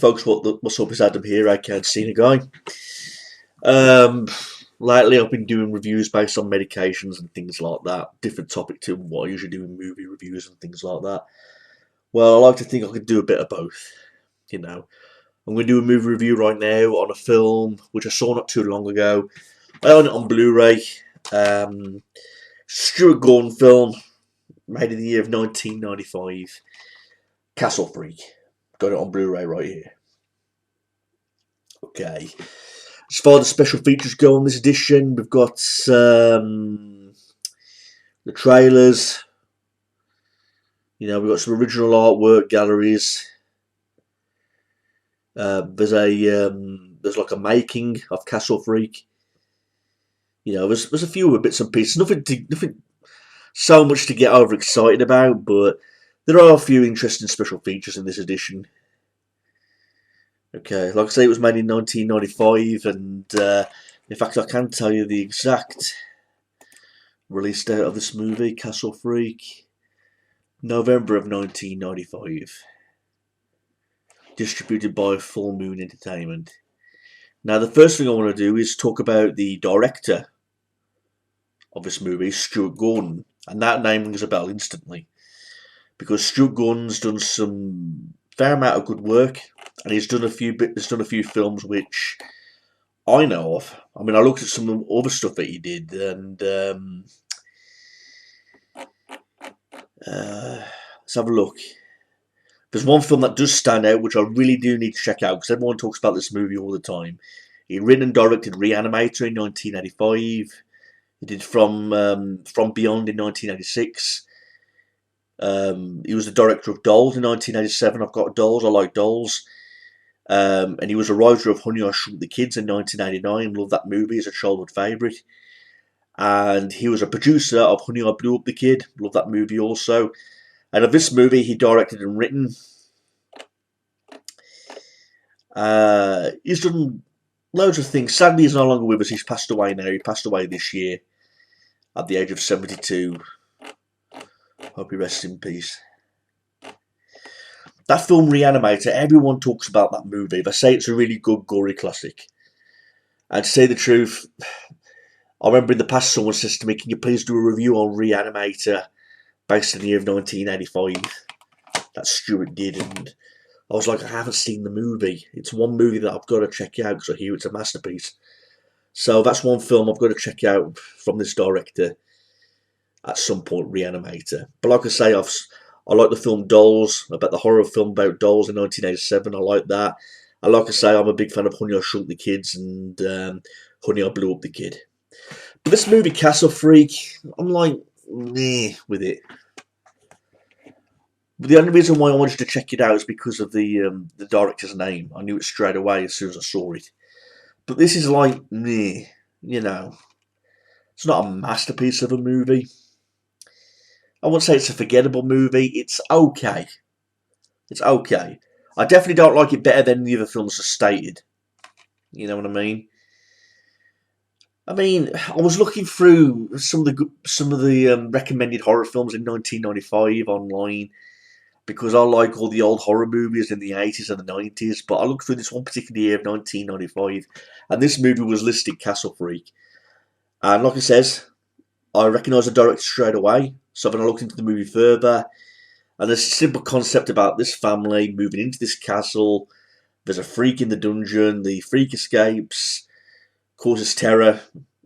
folks, what's up? Is Adam here, aka Cena Guy. Um, Lately I've been doing reviews based on medications and things like that. Different topic to what I usually do in movie reviews and things like that. Well, I like to think I could do a bit of both. You know, I'm going to do a movie review right now on a film which I saw not too long ago. I own it on Blu-ray. Stuart Gordon film, made in the year of 1995. Castlefreak. Got it on Blu-ray right here. Okay. As far as the special features go on this edition, we've got the trailers. You know, we've got some original artwork galleries. There's like a making of Castlefreak. You know, there's a few other bits and pieces. Nothing so much to get overexcited about, but there are a few interesting special features in this edition. Okay, like I say, it was made in 1995, and in fact, I can tell you the exact release date of this movie, Castlefreak, November of 1995. Distributed by Full Moon Entertainment. Now, the first thing I want to do is talk about the director of this movie, Stuart Gordon, and that name rings a bell instantly, because Stuart Gordon's done some fair amount of good work, and he's done a few films which I know of. I mean, I looked at some of the other stuff that he did, and let's have a look. There's one film that does stand out, which I really do need to check out, because everyone talks about this movie all the time. He written and directed Reanimator in 1985. He did From Beyond in 1986. He was the director of Dolls in 1987. I've got Dolls. I like Dolls. And he was a writer of Honey, I Shrunk the Kids in 1989. Love that movie. It's a childhood favourite. And he was a producer of Honey, I Blew Up the Kid. Love that movie also. And of this movie, he directed and written. He's done loads of things. Sadly, he's no longer with us. He's passed away now. He passed away this year at the age of 72. Hope he rests in peace. That film, Reanimator, everyone talks about that movie. They say it's a really good, gory classic. And to say the truth, I remember in the past someone says to me, can you please do a review on Reanimator based in the year of 1985? That Stuart did, and I was like, I haven't seen the movie. It's one movie that I've got to check out because I hear it's a masterpiece. So that's one film I've got to check out from this director at some point, Reanimator. But like I say, I like the film Dolls, about the horror film about dolls in 1987. I like that. And like I say, I'm a big fan of Honey, I Shrunk the Kids and Honey, I Blew Up the Kid. But this movie, Castlefreak, I'm like, meh with it. But the only reason why I wanted to check it out is because of the director's name. I knew it straight away as soon as I saw it. But this is like, meh, you know. It's not a masterpiece of a movie. I wouldn't say it's a forgettable movie. It's okay. It's okay. I definitely don't like it better than the other films are stated. You know what I mean? I was looking through some of the recommended horror films in 1995 online, because I like all the old horror movies in the 80s and the 90s. But I looked through this one particular year of 1995, and this movie was listed Castlefreak. And like it says, I recognise the director straight away. So then I looked into the movie further, and there's a simple concept about this family moving into this castle. There's a freak in the dungeon. The freak escapes, causes terror,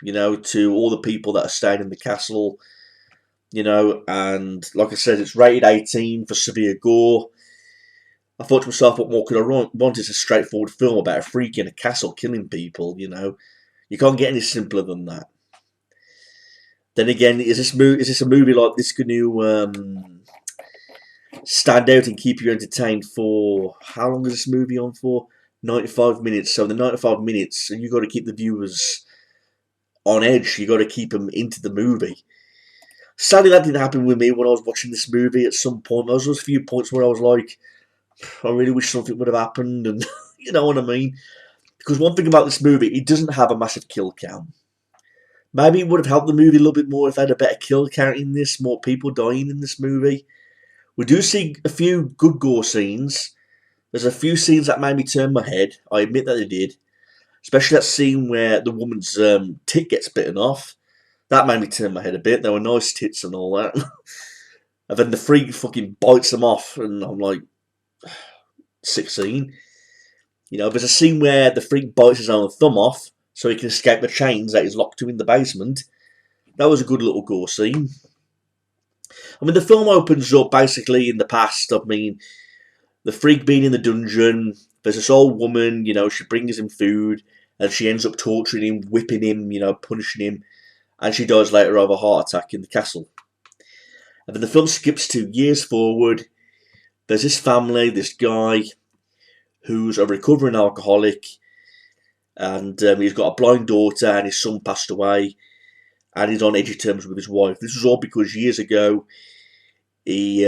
you know, to all the people that are staying in the castle, you know. And like I said, it's rated 18 for severe gore. I thought to myself, what more could I want? It's a straightforward film about a freak in a castle killing people, you know. You can't get any simpler than that. Then again, is this a movie like this going to stand out and keep you entertained for, how long is this movie on for? 95 minutes. So the 95 minutes, and you've got to keep the viewers on edge. You've got to keep them into the movie. Sadly, that didn't happen with me when I was watching this movie at some point. There was a few points where I was like, I really wish something would have happened, and you know what I mean? Because one thing about this movie, it doesn't have a massive kill count. Maybe it would have helped the movie a little bit more if they had a better kill count in this, more people dying in this movie. We do see a few good gore scenes, There's a few scenes that made me turn my head. I admit that they did. Especially that scene where the woman's tit gets bitten off. That made me turn my head a bit. There were nice tits and all that. And then the freak fucking bites them off, and I'm like, 16. There's a scene where the freak bites his own thumb off so he can escape the chains that he's locked to in the basement. That was a good little gore scene. I mean, the film opens up basically in the past. I mean, the freak being in the dungeon. There's this old woman, she brings him food, and she ends up torturing him, whipping him, punishing him, and she dies later of a heart attack in the castle. And then the film skips 2 years forward. There's this family, this guy who's a recovering alcoholic, and he's got a blind daughter, and his son passed away, and he's on edgy terms with his wife. This was all because years ago he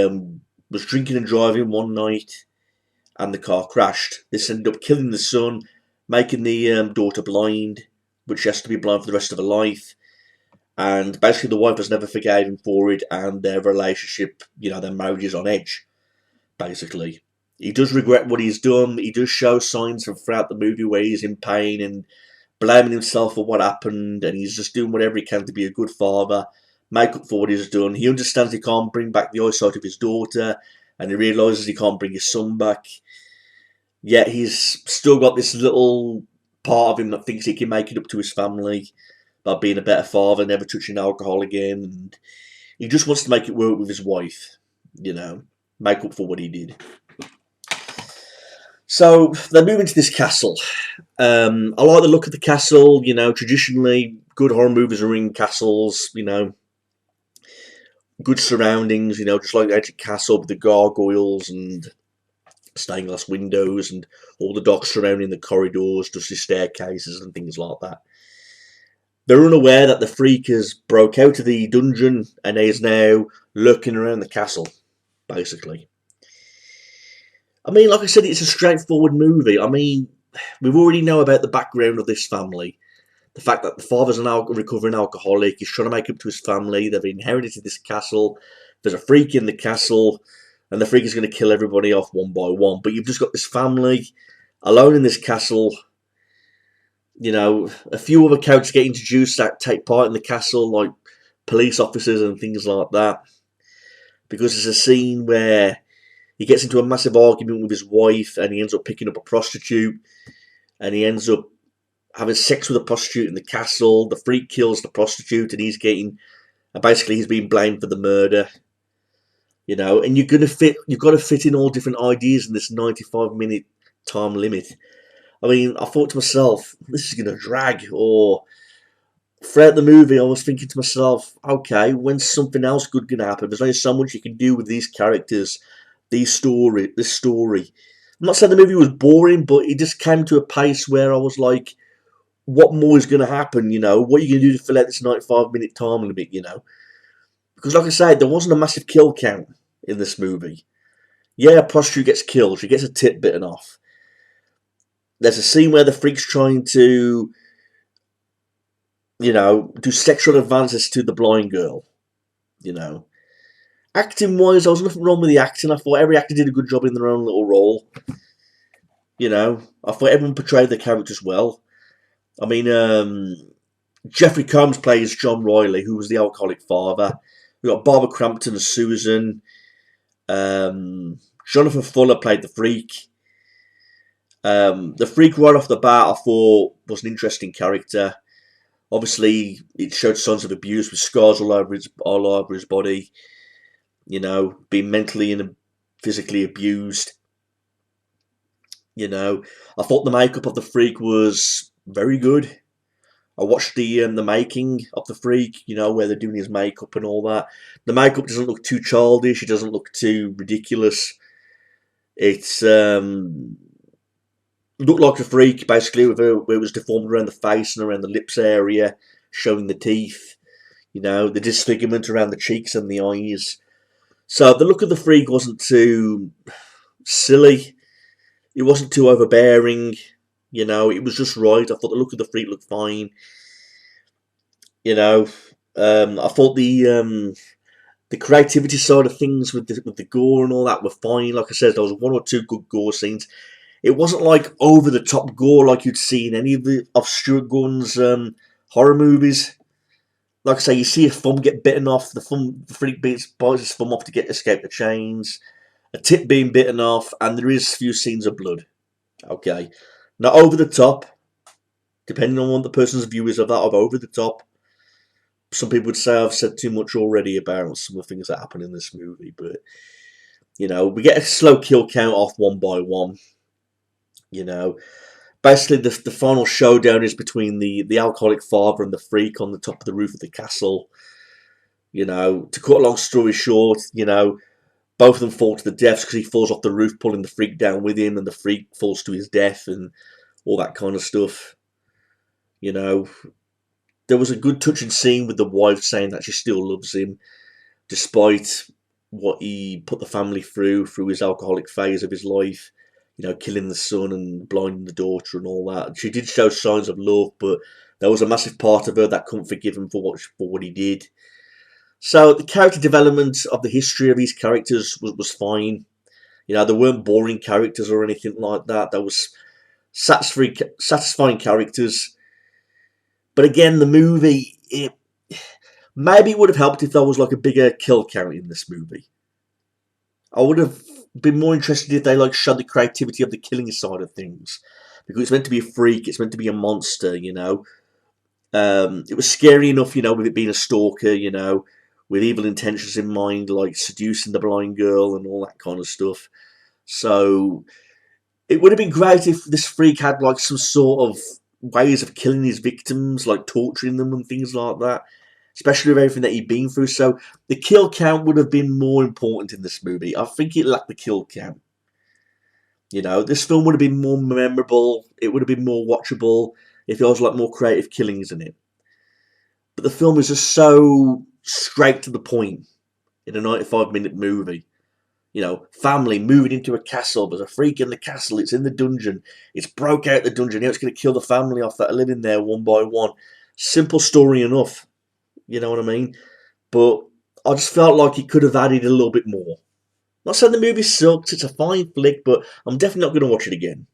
was drinking and driving one night, and the car crashed. This ended up killing the son, making the daughter blind, but she has to be blind for the rest of her life. And basically the wife has never forgave him for it, and their relationship, their marriage is on edge, basically. He does regret what he's done. He does show signs throughout the movie where he's in pain and blaming himself for what happened, and he's just doing whatever he can to be a good father, make up for what he's done. He understands he can't bring back the eyesight of his daughter, and he realises he can't bring his son back. Yet he's still got this little part of him that thinks he can make it up to his family by being a better father, never touching alcohol again, and he just wants to make it work with his wife, make up for what he did. So they move into this castle. I like the look of the castle. Traditionally, good horror movies are in castles. Good surroundings. Just like the ancient castle with the gargoyles and stained glass windows and all the docks surrounding the corridors, dusty staircases and things like that. They're unaware that the freak has broke out of the dungeon and is now lurking around the castle, basically. I mean, like I said, it's a straightforward movie. I mean, we already know about the background of this family. The fact that the father's a recovering alcoholic, he's trying to make up to his family, they've inherited this castle, there's a freak in the castle, and the freak is going to kill everybody off one by one. But you've just got this family alone in this castle. A few other characters get introduced that take part in the castle, like police officers and things like that. Because there's a scene where he gets into a massive argument with his wife, and he ends up picking up a prostitute, and he ends up having sex with a prostitute in the castle. The freak kills the prostitute, and he's being blamed for the murder. And you've got to fit in all different ideas in this 95-minute time limit. I mean, I thought to myself, this is going to drag. Or throughout the movie, I was thinking to myself, okay, when's something else good going to happen? There's only so much you can do with these characters, this story. I'm not saying the movie was boring, but it just came to a pace where I was like, what more is going to happen? What are you going to do to fill out this 95-minute time limit? Because like I said, there wasn't a massive kill count in this movie. Yeah, a prostitute gets killed. She gets a tit bitten off. There's a scene where the freak's trying to, do sexual advances to the blind girl. Acting-wise, there was nothing wrong with the acting. I thought every actor did a good job in their own little role. I thought everyone portrayed their characters well. I mean, Jeffrey Combs plays John Riley, who was the alcoholic father. We got Barbara Crampton as Susan. Jonathan Fuller played the freak. The freak right off the bat, I thought, was an interesting character. Obviously, it showed signs of abuse with scars all over his body. Being mentally and physically abused. I thought the makeup of the freak was very good. I watched the making of the freak, where they're doing his makeup and all that. The makeup doesn't look too childish. It doesn't look too ridiculous. It's looked like a freak, basically, where it was deformed around the face and around the lips area, showing the teeth, the disfigurement around the cheeks and the eyes. So the look of the freak wasn't too silly. It wasn't too overbearing. It was just right. I thought the look of the freak looked fine. I thought the The creativity side of things with the gore and all that were fine. Like I said, there was one or two good gore scenes. It wasn't like over the top gore like you'd see in any of Stuart Gordon's horror movies. Like I say, you see a thumb get bitten off. The freak bites his thumb off to escape the chains. A tip being bitten off, and there is a few scenes of blood. Okay, not over the top. Depending on what the person's view is of that, of over the top. Some people would say I've said too much already about some of the things that happen in this movie, but we get a slow kill count off one by one. Basically the final showdown is between the alcoholic father and the freak on the top of the roof of the castle. To cut a long story short, both of them fall to the deaths because he falls off the roof, pulling the freak down with him, and the freak falls to his death and all that kind of stuff. There was a good touching scene with the wife saying that she still loves him, despite what he put the family through his alcoholic phase of his life. Killing the son and blinding the daughter and all that. She did show signs of love, but there was a massive part of her that couldn't forgive him for what he did. So the character development of the history of these characters was fine. There weren't boring characters or anything like that. There was satisfying characters. But again, the movie, maybe it would have helped if there was like a bigger kill count in this movie. I would have been more interested if they showed the creativity of the killing side of things, because it's meant to be a freak, it's meant to be a monster. It was scary enough, with it being a stalker, with evil intentions in mind, like seducing the blind girl and all that kind of stuff. So it would have been great if this freak had some sort of ways of killing his victims, like torturing them and things like that, especially with everything that he'd been through. So the kill count would have been more important in this movie. I think it lacked the kill count. This film would have been more memorable. It would have been more watchable if there was more creative killings in it. But the film is just so straight to the point in a 95-minute movie. Family moving into a castle. There's a freak in the castle. It's in the dungeon. It's broke out the dungeon. Now it's going to kill the family off that are living there one by one. Simple story enough. You know what I mean? But I just felt like he could have added a little bit more. Not saying the movie sucks, it's a fine flick, but I'm definitely not going to watch it again.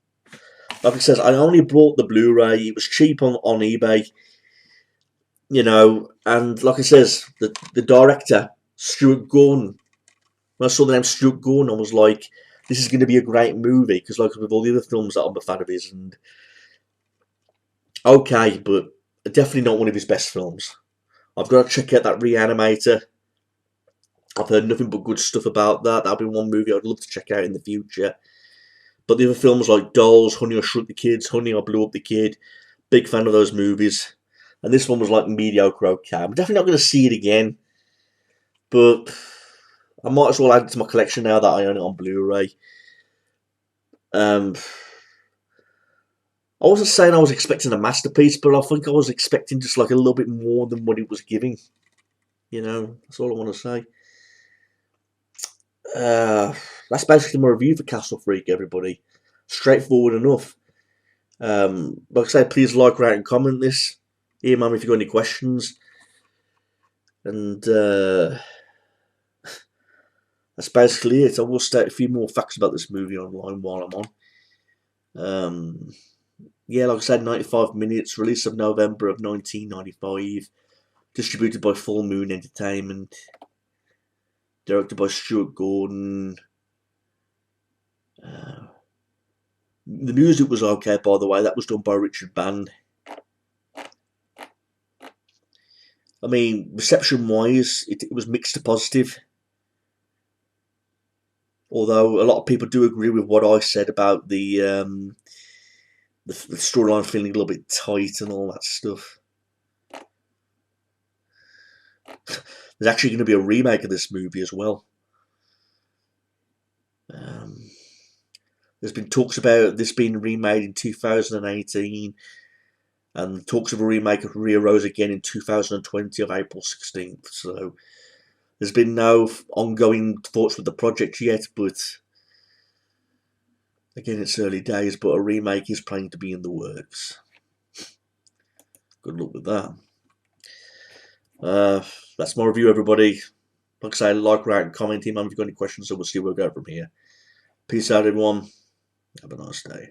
Like it says, I only bought the Blu-ray. It was cheap on eBay. And like it says, the director, Stuart Gordon. When I saw the name Stuart Gordon, I was like, this is going to be a great movie, because with all the other films that I'm a fan of his, and okay, but definitely not one of his best films. I've got to check out that Reanimator. I've heard nothing but good stuff about that. That'll be one movie I'd love to check out in the future. But the other films like Dolls, Honey, I Shrunk the Kids, Honey, I Blew Up the Kid, big fan of those movies. And this one was mediocre okay. I'm definitely not going to see it again. But I might as well add it to my collection now that I own it on Blu-ray. I wasn't saying I was expecting a masterpiece, but I think I was expecting just a little bit more than what it was giving. That's all I want to say. That's basically my review for Castlefreak, everybody. Straightforward enough. Like I say, please like, rate, and comment this. Email me if you've got any questions. And that's basically it. I will state a few more facts about this movie online while I'm on. Yeah, like I said, 95 minutes, release of November of 1995, distributed by Full Moon Entertainment, directed by Stuart Gordon. The music was okay, by the way. That was done by Richard Band. I mean, reception-wise, it was mixed to positive. Although a lot of people do agree with what I said about the storyline feeling a little bit tight and all that stuff. There's actually going to be a remake of this movie as well. There's been talks about this being remade in 2018, and talks of a remake re-arose again in 2020 of April 16th. So there's been no ongoing thoughts with the project yet, but again, it's early days, but a remake is planning to be in the works. Good luck with that. That's my review, everybody. Like I say, like, rate, and comment, man, if you've got any questions, so we'll see where we go from here. Peace out, everyone. Have a nice day.